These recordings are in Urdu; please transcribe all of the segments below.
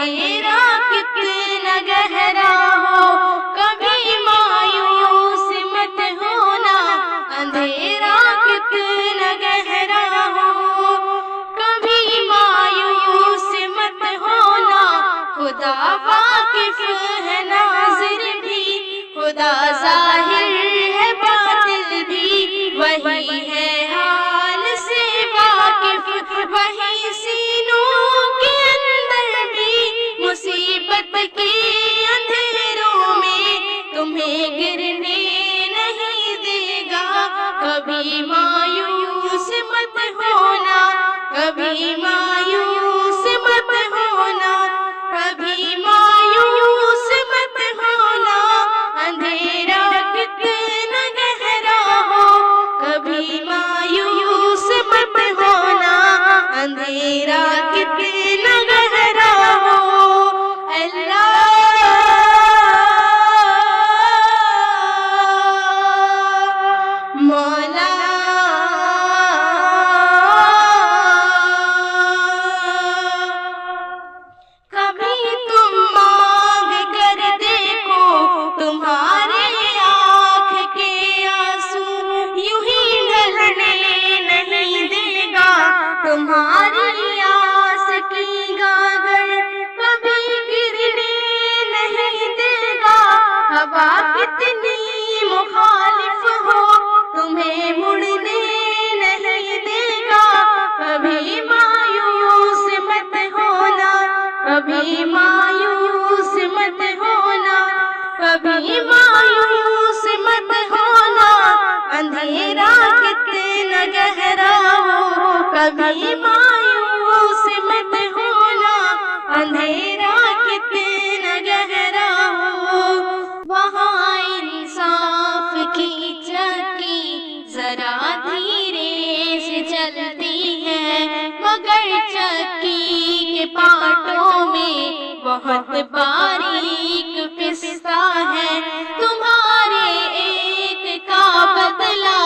اندھیرا کتنا گہرا ہو کبھی مایوس مت ہونا، اندھیرا کتنا گہرا ہو کبھی مایوس مت ہونا، خدا واقف ہے ناظر بھی، خدا ظاہر ہے باطل بھی، وہی ہے حال سے واقف، وہی سینوں کے اندر بھی، مصیبت کے اندھیروں میں تمہیں گرنے نہیں دے گا، کبھی مایوس مت ہونا، کبھی مایوس مت ہونا، کبھی مایوس مت ہونا، اندھیرا کتنا گہرا ہو کبھی مایوس مت ہونا، اندھیرا کتنا گہرا ہو۔ اللہ مولا کبھی تم مانگ کر دیکھو تمہارے آنکھ کے آنسو یوں ہی ڈھلنے نہیں دے گا، تمہاری آس کی گاگر کبھی گرنے نہیں دے گا، ہوا کتنی مخالف ہو تمہیں مڑنے نہیں دے گا، کبھی مایوس مت ہونا، کبھی مایوس مت ہونا، کبھی مایوس مت ہونا، اندھیرا کتنا گہرا ہو کبھی مایوس مت ہونا، اندھیرا کتنا گہرا ہو۔ وہاں انصاف کی چکی ذرا دھیرے سے چلتی ہے، مگر چکی کے پارٹوں میں بہت باریک پستہ ہے، تمہارے ایک کا بدلہ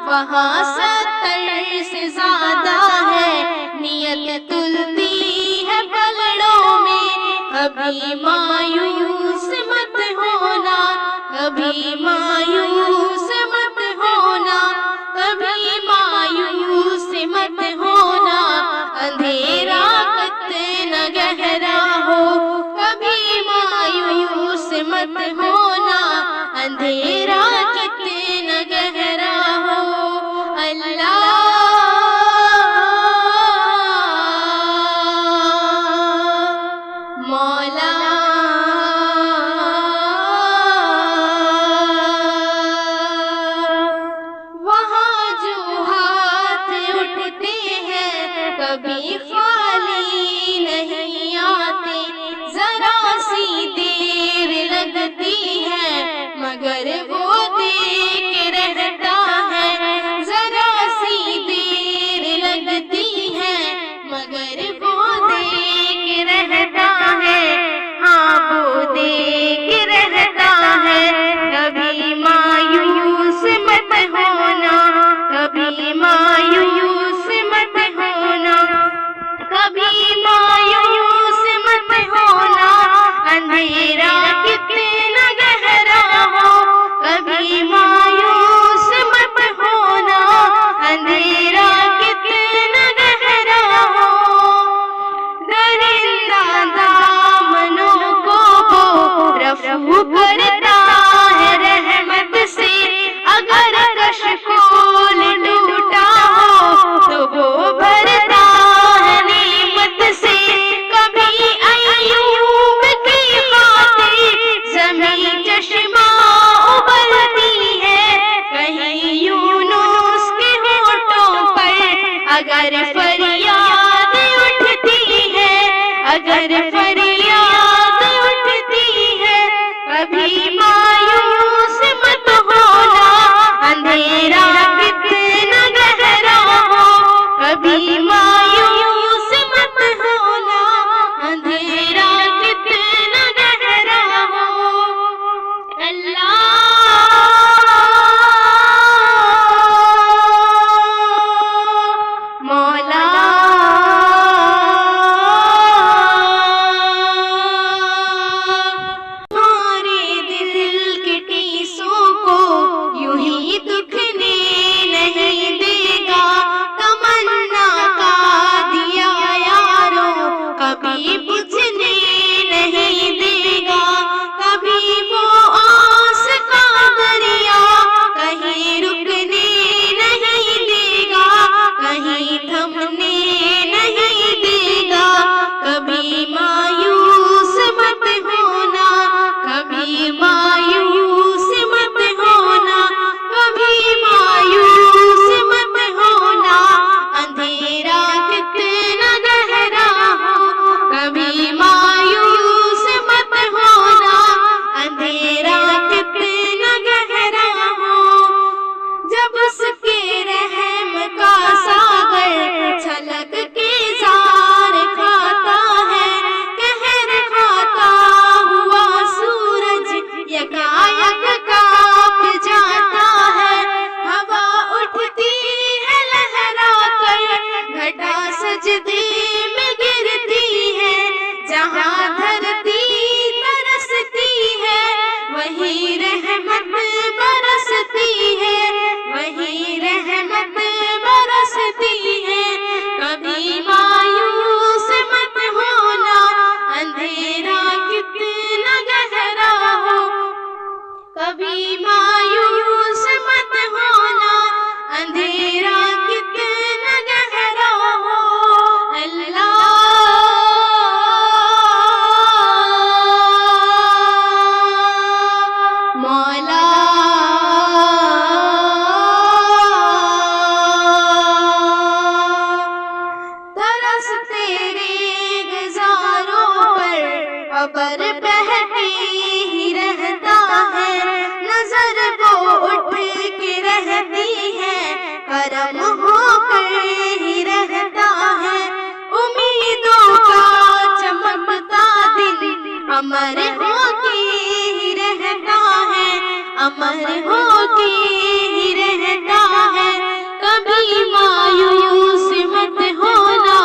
وہاں 70 سے زیادہ ہے، نیت تلتی ہے پلڑوں میں، کبھی مایوس مت ہونا، کبھی مایوس مت ہونا، کبھی مایوس مت ہونا، اندھیرا کتنا گہرا ہو کبھی مایوس مت ہونا، اندھیرا کتنا گہرا ہو۔ اللہ مولا وہاں جو ہاتھ اٹھتے ہیں کبھی خالی نہیں آتے، ذرا سی دیر لگتی ہے مگر وہ دے کے رہتا ہے، ذرا سی دیر لگتی ہے مگر وہ دے کے رہتا ہے، ہاں وہ دے کے رہتا ہے، کبھی مایوس مت ہونا، کبھی مایوس مت ہونا، کبھی مایوس مت ہونا، اندھیرا کتنا گہرا ہو کبھی مایوس مت ہونا، اندھیرا کتنا گہرا ہو۔ درندہ دامنوں کو وہ رفو کرتا ہے رحمت سے، اگر کشکول ٹوٹا ہو تو وہ بھرتا ہے نعمت سے، کبھی ایوب کی خاطر زمین چشمہ ابلتی ہے، کہیں یونس کے ہونٹوں پر اگر فریاد اٹھتی ہے، اگر فریاد اٹھتی ہے، کبھی مایوس مت ہونا، اندھیرا کتنا گہرا ہو کبھی مایوس مت ہونا، اندھیرا کتنا گہرا ہو۔ اللہ مولا وہی رحمت برستی ہے، وہی رحمت برستی ہے۔ کبھی مایوس مت ہونا، اندھیرا کتنا گہرا ہو، کبھی مایوس مت ہونا، اندھیرا کتنا گہرا ہو۔ اللہ مولا ترس تیرے گزاروں پر ابر بہتے ہی رہتا ہے، نظر وہ اٹھ کے رہتی ہے، کرم ہو کر ہی رہتا ہے۔ امیدوں کا چمکتا دل امر ہو کے ہی رہتا ہے، امر ہو کے ہی رہتا ہے۔ کبھی مایوس مت ہونا،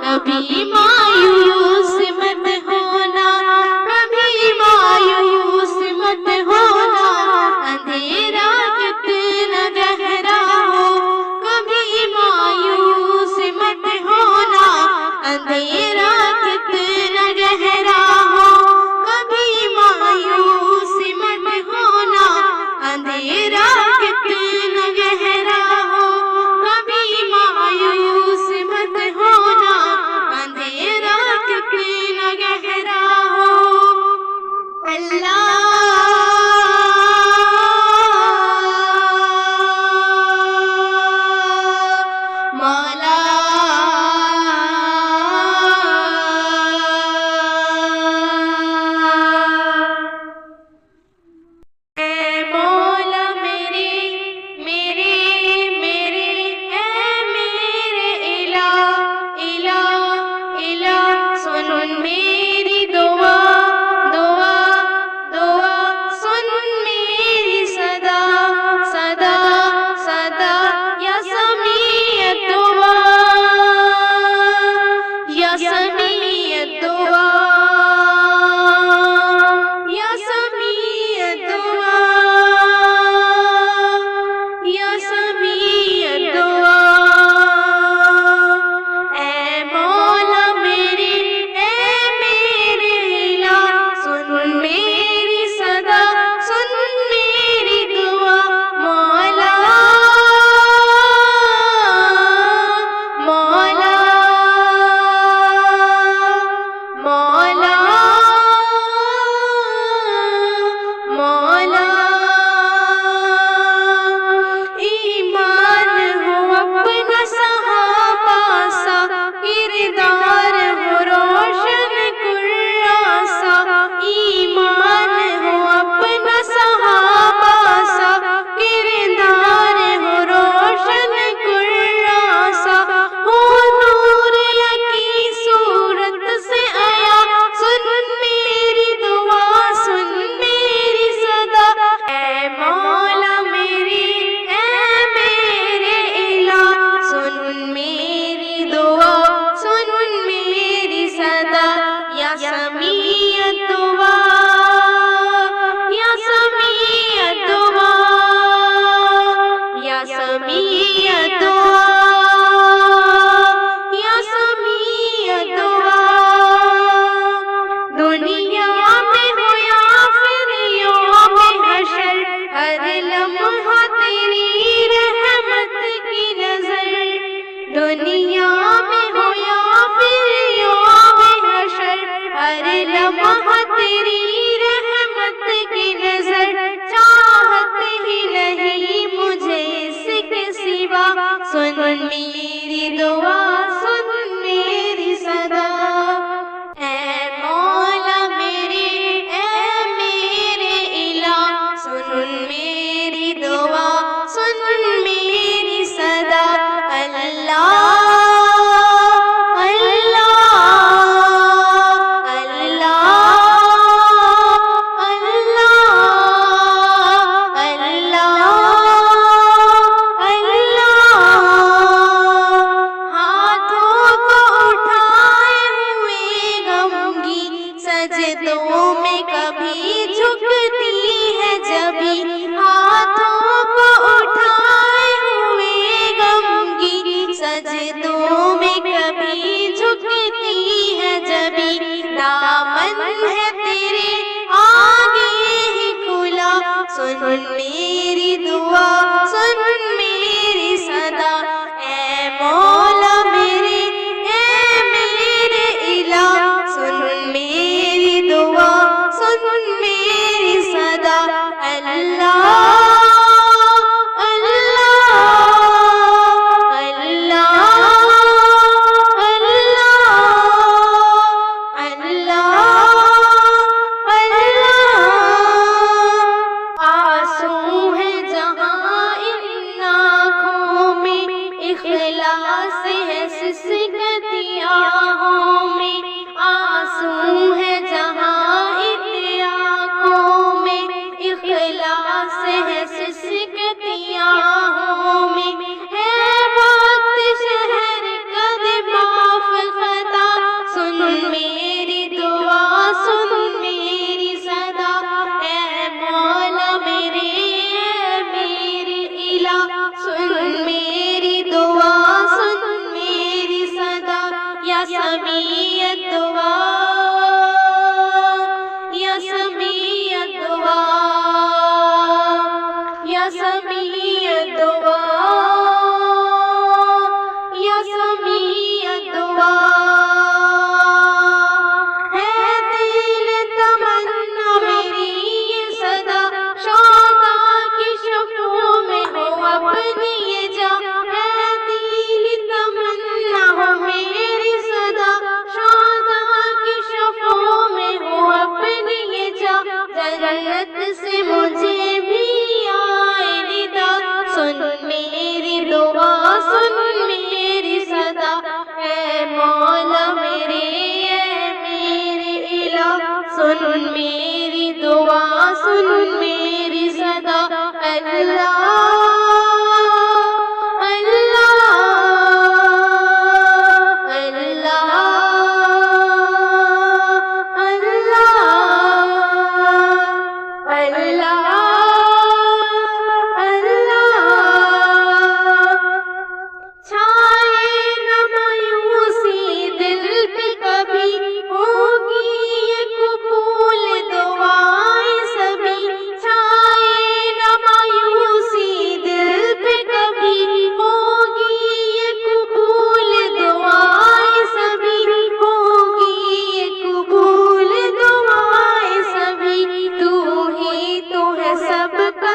کبھی مایوس مت ہونا، کبھی مایوس مت ہونا، اندھیرا کتنا گہرا ہو، کبھی مایوس مت ہونا، اندھیرا کتنا گہرا ہو، کبھی مایوس مت ہونا، اندھیرا کتنا گہرا ہو، کبھی مایوس مت ہونا، اندھیرا کتنا گہرا ہو۔ اللہ مولا اے مولا میرے میرے میرے، اے میرے الہ الہ الہ، سن میری دعا دعا دعا، سن میری صدا صدا صدا، یا سمیع الدعا یا سمیع الدعا یا سمیع الدعا یا سمیع الدعا۔ اے مولا میرے اے میرے الہ، سن میری صدا، سن میری دعا، مولا مولا مولا مولا۔ ایمان ہو اپنا صحابہ سا، کردار ہو روشن قرآن سا، ایمان ہو اپنا صحابہ سا، کردار ہو روشن قرآن سا، ہو نور یقین صورت سے آیا، سن میری دعا، سن میری صدا۔ اے مولا میرے اے میرے الہ، سن میری دعا، سن میری صدا، یا سمیع الدعا یا سمیع الدعا یا سمیع الدعا یا سمیع الدعا۔ دنیا میں ہو یا پھر یوم حشر، ہر لمحہ تیری رحمت کی نظر، دنیا میں ہو یا پھر یوم حشر، ہر لمحہ تیری رحمت کی نظر، چاہت ہی نہیں مجھے اس کے سوا، سن میری دعا، سن میری صدا۔ اے مولا میرے اے میرے الہ، سن میری دعا، سن میری صدا۔ اللہ اللہ اللہ اللہ اللہ، ہاں سن میری دعا سن میری صدا اے مولا میرے اے میرے الہ سن میری دعا سن میری صدا اللہ جنت سے مجھے بھی آئے ندا سن میری دعا سن میری صدا اے مولا میرے اے میرے الہ سن میری دعا سن میری صدا اللہ سب کا